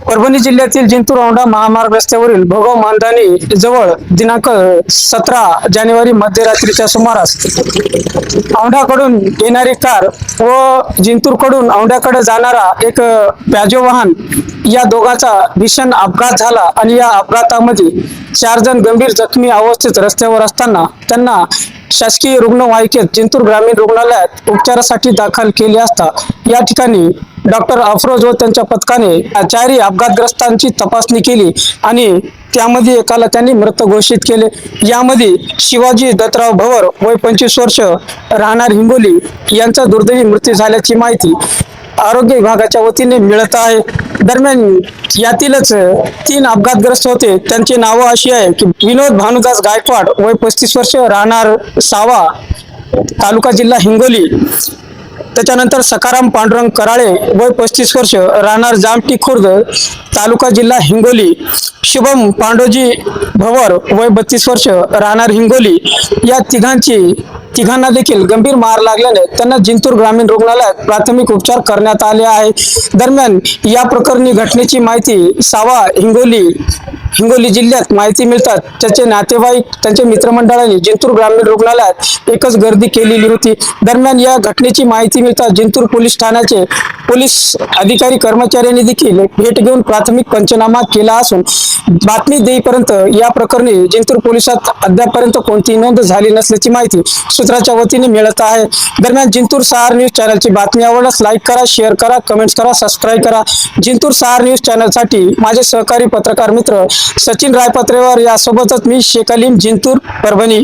परभणी जिल्ह्यातील जिंतूर औंढा महामार्ग रस्त्यावरील भोगाव मानधनी जवळ दिनांक 17 जानेवारी मध्यरात्रीच्या सुमारास औंढाकडून येणारी कार व जिंतूरकडून औंढ्याकडे जाणारा एक पॅजो वाहन या दोघांचा भीषण अपघात झाला आणि या अपघातामध्ये 4 जण गंभीर जखमी अवस्थेत रस्त्यावर असताना त्यांना शासकीय रुग्णवाहिकेत जिंतूर ग्रामीण रुग्णालयात उपचारासाठी दाखल केले असता या ठिकाणी डॉक्टर अफरोज व त्यांच्या पथकाने चारही अपघातग्रस्तांची तपासणी केली आणि त्यामध्ये एकाला त्यांनी मृत घोषित केले। यामध्ये शिवाजी दत्तराव भवर वय 25 वर्ष राहणार हिंगोली यांचा दुर्दैवी मृत्यू झाल्याची माहिती आरोग्य विभागाच्या वतीने मिळत आहे। दरम्यान यातीलच 3 अपघातग्रस्त होते, त्यांची नावं अशी आहे की विनोद भानुदास गायकवाड वय 35 वर्ष राहणार सावा तालुका जिल्हा हिंगोली, त्याच्यानंतर सकाराम पांडुरंग कराळे वय 35 वर्ष राहणार जामठी खुर्द तालुका जिल्हा हिंगोली, शुभम पांडोजी भवर वय 32 वर्ष राहणार हिंगोली या तिघांना देखील गंभीर मार लागल्याने त्यांना जिंतूर ग्रामीण रुग्णालयात प्राथमिक उपचार करण्यात आले आहे। दरम्यान या प्रकरणी घटनेची माहिती सावा हिंगोली जिल्ह्यात माहिती मिळतात त्याचे नातेवाईक त्यांच्या मित्रमंडळांनी जिंतूर ग्रामीण रुग्णालयात एकच गर्दी केलेली होती। दरम्यान या घटनेची माहिती मिळतात जिंतूर पोलीस ठाण्याचे पोलीस अधिकारी कर्मचाऱ्यांनी देखील भेट घेऊन प्राथमिक पंचनामा केला असून बातमी देईपर्यंत या प्रकरणी जिंतूर पोलिसात अद्यापर्यंत कोणतीही नोंद झाली नसल्याची माहिती सूत्राच्या वतीने मिळत आहे। दरम्यान जिंतूर सहार न्यूज चॅनलची बातमी आवडल्यास लाईक करा, शेअर करा, कमेंट्स करा, सबस्क्राईब करा। जिंतूर सहार न्यूज चॅनलसाठी माझे सहकारी पत्रकार मित्र सचिन रायपत्रेवर यासोबतच मी शेख अलीम जिंतूर परभणी।